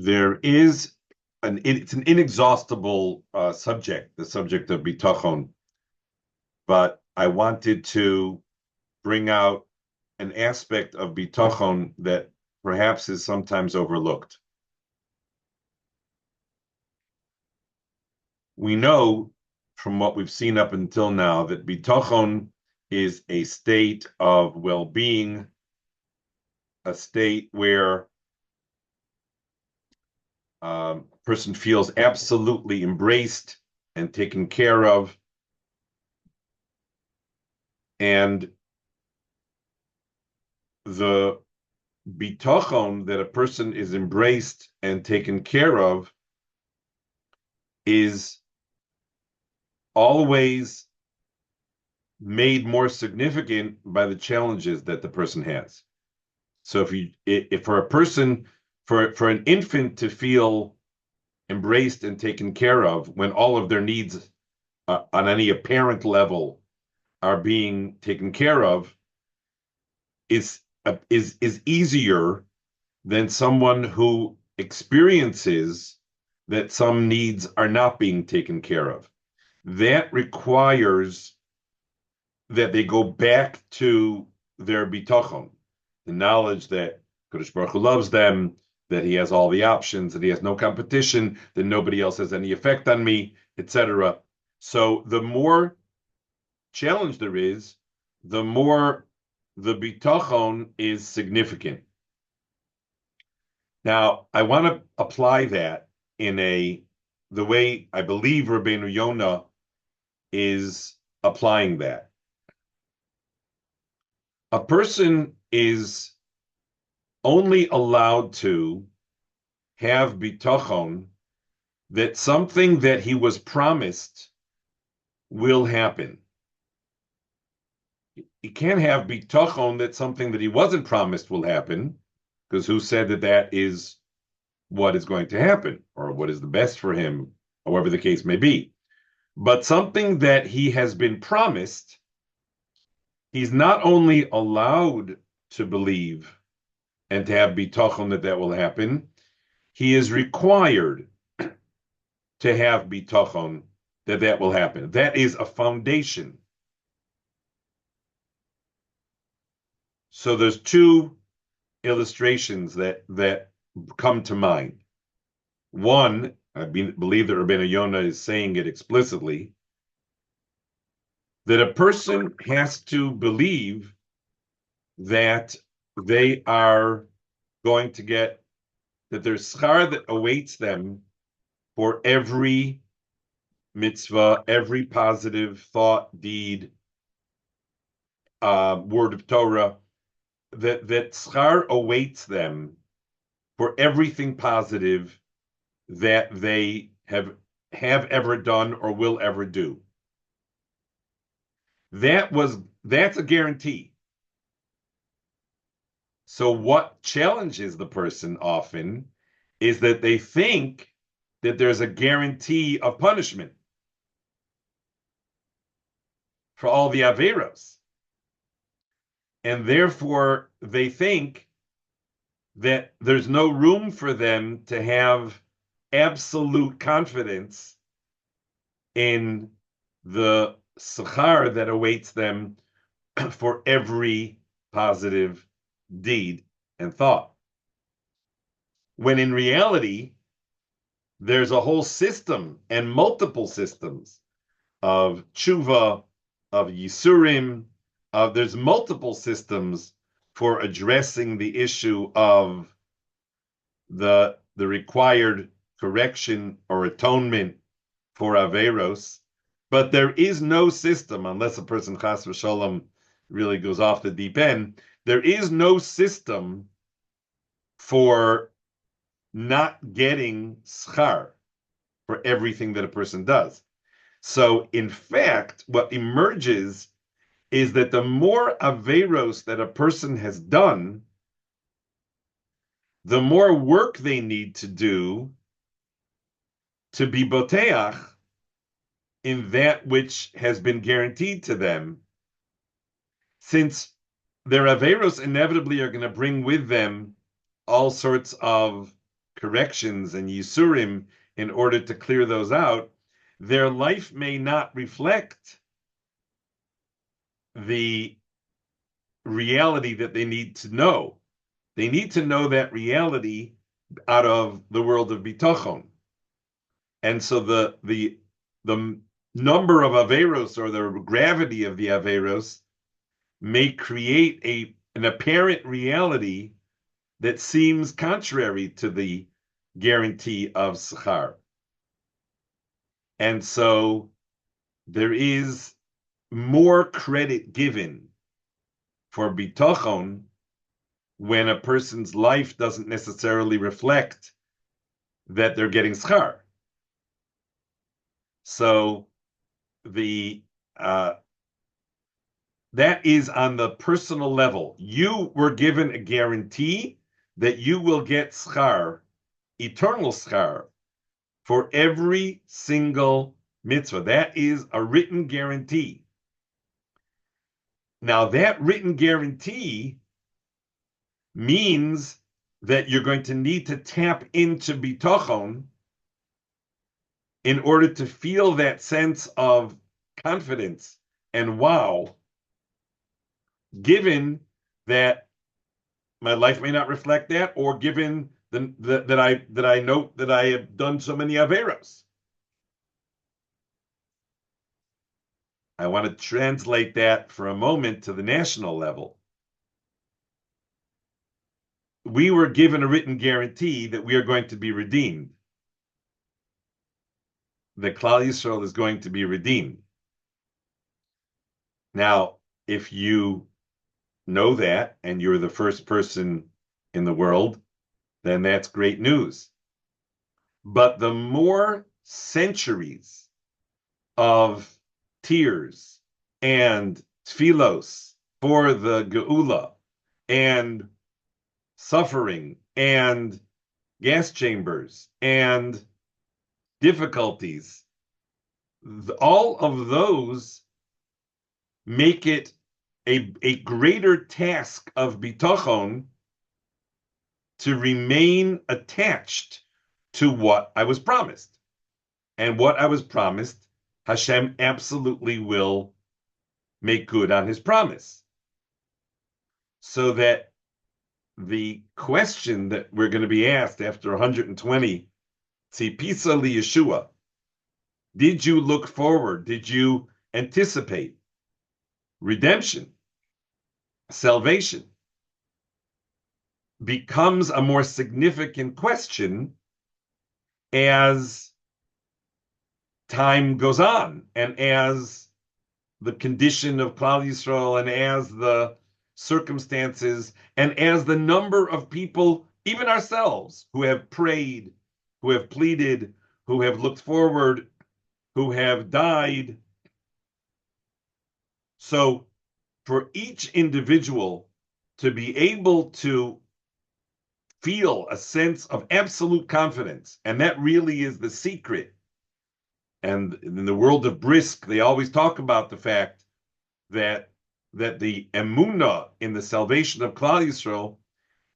there is it's an inexhaustible subject, the subject of bitachon, but I wanted to bring out an aspect of bitachon that perhaps is sometimes overlooked. We know from what we've seen up until now that bitachon is a state of well-being, a state where a person feels absolutely embraced and taken care of. And the bitachon that a person is embraced and taken care of is always made more significant by the challenges that the person has. So if for a person, for an infant to feel embraced and taken care of when all of their needs on any apparent level are being taken care of, is easier than someone who experiences that some needs are not being taken care of. That requires that they go back to their bitachon, the knowledge that Kodesh Baruch Hu loves them, that he has all the options, that he has no competition, that nobody else has any effect on me, etc. So the more challenge there is, the more the bitachon is significant. Now, I want to apply that in the way I believe Rabbeinu Yonah is applying that. A person is only allowed to have bitachon that something that he was promised will happen. He can't have bitachon that something that he wasn't promised will happen, because who said that that is what is going to happen or what is the best for him, however the case may be. But something that he has been promised, he's not only allowed to believe and to have bitachon that that will happen, he is required to have bitachon that that will happen. That is a foundation. So there's two illustrations that come to mind. One, I believe that Rabbeinu Yonah is saying it explicitly, that a person has to believe that they are going to get, that there's schar that awaits them for every mitzvah, every positive thought, deed, word of Torah, that schar awaits them for everything positive that they have ever done or will ever do. That's a guarantee. So what challenges the person often is that they think that there's a guarantee of punishment for all the averos. And therefore they think that there's no room for them to have absolute confidence in the schar that awaits them for every positive deed and thought. When in reality, there's a whole system and multiple systems of tshuva, of yisurim, there's multiple systems for addressing the issue of the required correction or atonement for averos, but there is no system, unless a person chas v'sholom really goes off the deep end, there is no system for not getting schar for everything that a person does. So in fact, what emerges is that the more averos that a person has done, the more work they need to do to be boteach in that which has been guaranteed to them, since their averos inevitably are going to bring with them all sorts of corrections and yisurim in order to clear those out, their life may not reflect the reality that they need to know. They need to know that reality out of the world of Bitachon. And so the number of Averos, or the gravity of the Averos, may create an apparent reality that seems contrary to the guarantee of Sechar. And so there is more credit given for Bitachon when a person's life doesn't necessarily reflect that they're getting Schar. So that is on the personal level. You were given a guarantee that you will get Schar, eternal Schar, for every single mitzvah. That is a written guarantee. Now, that written guarantee means that you're going to need to tap into Bitachon in order to feel that sense of confidence and wow, given that my life may not reflect that, or given that I know that I have done so many averos. I want to translate that for a moment to the national level. We were given a written guarantee that we are going to be redeemed. The Klal Yisrael is going to be redeemed. Now, if you know that and you're the first person in the world, then that's great news. But the more centuries of tears and tfilos for the Geula and suffering and gas chambers and difficulties, all of those make it a greater task of bitachon to remain attached to what I was promised. And what I was promised, Hashem absolutely will make good on his promise. So that the question that we're going to be asked after 120, Tzipisa li Yeshua, did you look forward? Did you anticipate redemption, salvation? Becomes a more significant question as time goes on and as the condition of Klal Yisrael and as the circumstances and as the number of people, even ourselves, who have prayed, who have pleaded, who have looked forward, who have died. So for each individual to be able to feel a sense of absolute confidence, and that really is the secret. And in the world of brisk, they always talk about the fact that the emunah in the salvation of Klal Yisrael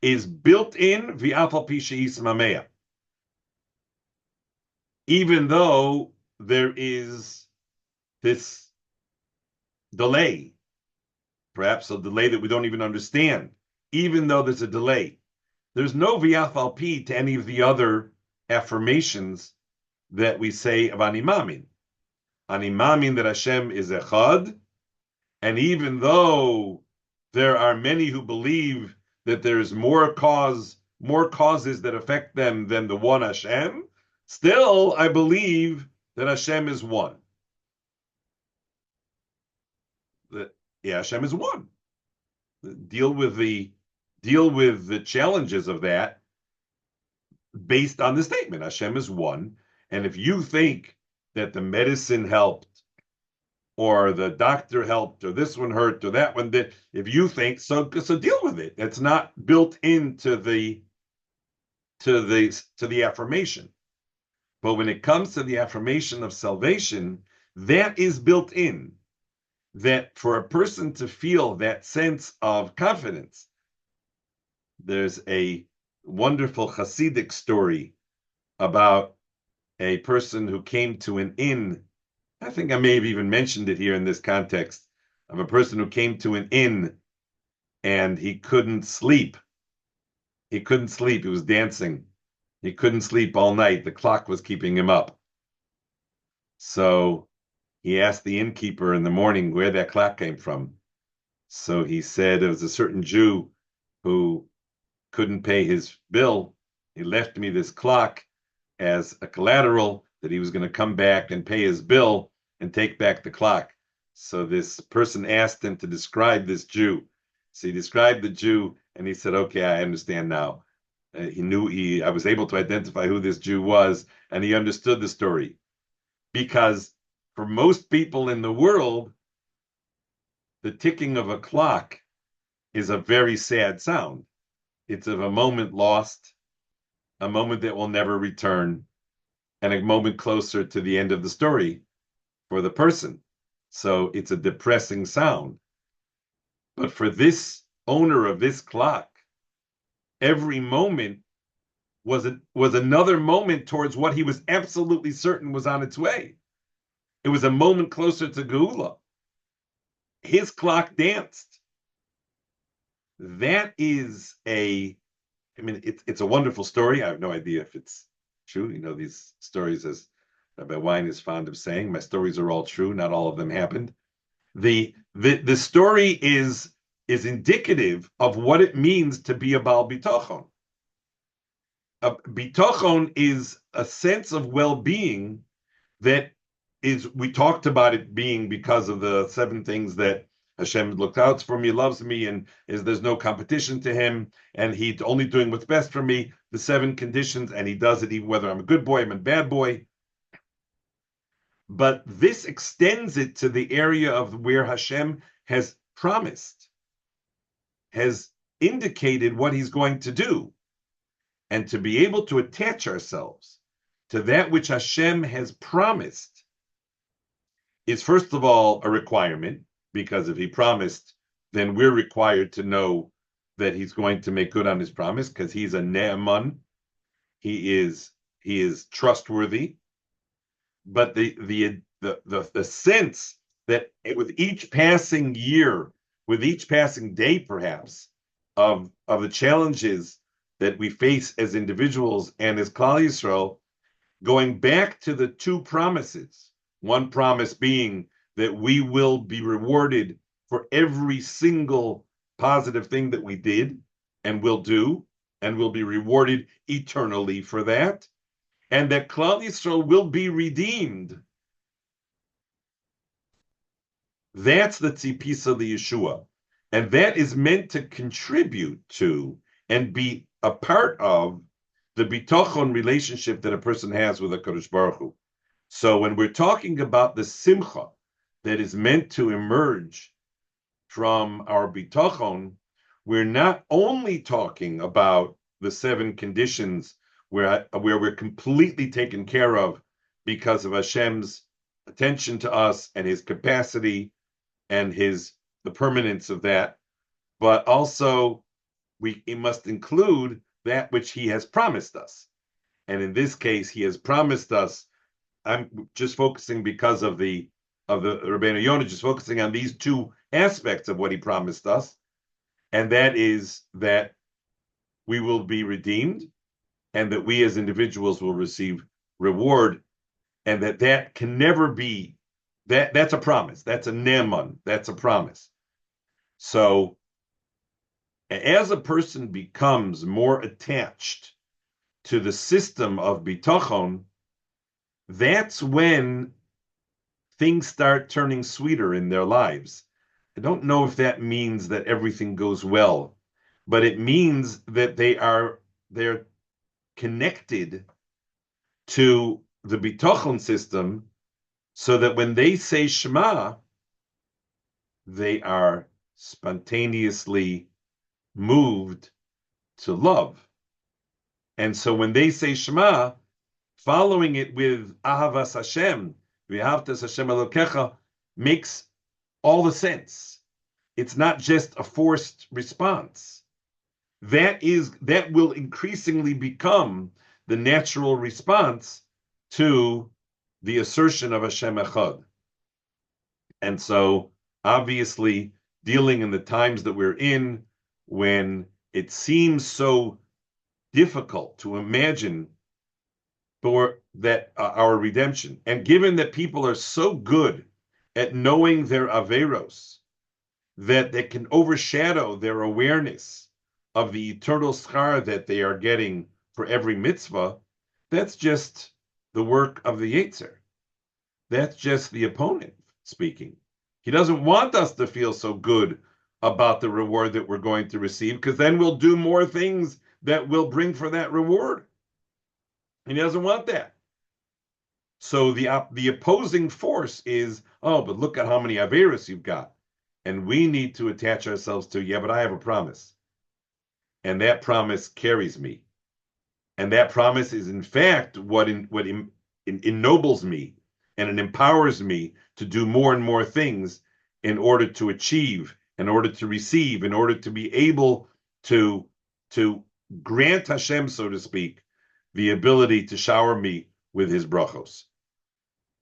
is built in v'afal pi she'is mamea. Even though there is this delay, perhaps a delay that we don't even understand, even though there's a delay, there's no v'afal pi to any of the other affirmations that we say of Ani Mamin. Ani Mamin that Hashem is Echad, and even though there are many who believe that there's more causes that affect them than the one Hashem, still I believe that Hashem is one. Hashem is one. Deal with the challenges of that based on the statement. Hashem is one. And if you think that the medicine helped, or the doctor helped, or this one hurt, or that one did, if you think so deal with it. It's not built into the affirmation. But when it comes to the affirmation of salvation, that is built in. That for a person to feel that sense of confidence, there's a wonderful Hasidic story about a person who came to an inn. I think I may have even mentioned it here in this context of a person who came to an inn and he couldn't sleep. He couldn't sleep. He was dancing. He couldn't sleep all night. The clock was keeping him up. So he asked the innkeeper in the morning where that clock came from. So he said it was a certain Jew who couldn't pay his bill. He left me this clock as a collateral that he was going to come back and pay his bill and take back the clock. So this person asked him to describe this Jew. So he described the Jew and he said, okay, I understand now. I was able to identify who this Jew was, and he understood the story. Because for most people in the world, the ticking of a clock is a very sad sound. It's of a moment lost, a moment that will never return, and a moment closer to the end of the story for the person. So it's a depressing sound. But for this owner of this clock, every moment was another moment towards what he was absolutely certain was on its way. It was a moment closer to Geula. His clock danced. That is it's a wonderful story. I have no idea if it's true. You know, these stories, as Rabbi Wein is fond of saying, my stories are all true. Not all of them happened. The story is indicative of what it means to be a Baal Bitachon. Bitachon is a sense of well-being that we talked about it being because of the 7 things that Hashem looks out for me, loves me, and there's no competition to him, and he's only doing what's best for me, the 7 conditions, and he does it even whether I'm a good boy, I'm a bad boy. But this extends it to the area of where Hashem has promised, has indicated what he's going to do. And to be able to attach ourselves to that which Hashem has promised is, first of all, a requirement, because if he promised, then we're required to know that he's going to make good on his promise, because he's a ne'eman. He is trustworthy. But the sense that with each passing year, with each passing day, perhaps, of the challenges that we face as individuals and as Klal Yisrael, going back to the 2 promises, one promise being that we will be rewarded for every single positive thing that we did and will do, and will be rewarded eternally for that, and that Klal Yisrael will be redeemed. That's the tzipisa the Yeshua. And that is meant to contribute to and be a part of the bitachon relationship that a person has with HaKadosh Baruch Hu. So when we're talking about the simcha that is meant to emerge from our bitachon, we're not only talking about the 7 conditions where we're completely taken care of because of Hashem's attention to us and his capacity and the permanence of that, but also we must include that which he has promised us. And in this case, he has promised us, I'm just focusing because of the Rabbeinu Yonah, just focusing on these 2 aspects of what he promised us, and that is that we will be redeemed, and that we as individuals will receive reward, and that can never be, that's a promise. That's a ne'eman. That's a promise. So as a person becomes more attached to the system of bitachon, that's when things start turning sweeter in their lives. I don't know if that means that everything goes well, but it means that they're connected to the bitachon system, so that when they say Shema, they are spontaneously moved to love. And so when they say Shema, following it with Ahavas Hashem, V'ahavtas Hashem Elokecha, makes all the sense. It's not just a forced response. that will increasingly become the natural response to the assertion of Hashem Echad. And so, obviously, dealing in the times that we're in, when it seems so difficult to imagine for that our redemption, and given that people are so good at knowing their averos, that they can overshadow their awareness of the eternal schar that they are getting for every mitzvah, that's just the work of the Yetzer. That's just the opponent speaking. He doesn't want us to feel so good about the reward that we're going to receive, because then we'll do more things that will bring for that reward. And he doesn't want that. So the opposing force is, oh, but look at how many Averis you've got. And we need to attach ourselves to, yeah, but I have a promise. And that promise carries me. And that promise is, in fact, what ennobles me, and it empowers me to do more and more things in order to achieve, in order to receive, in order to be able to grant Hashem, so to speak, the ability to shower me with his brachos.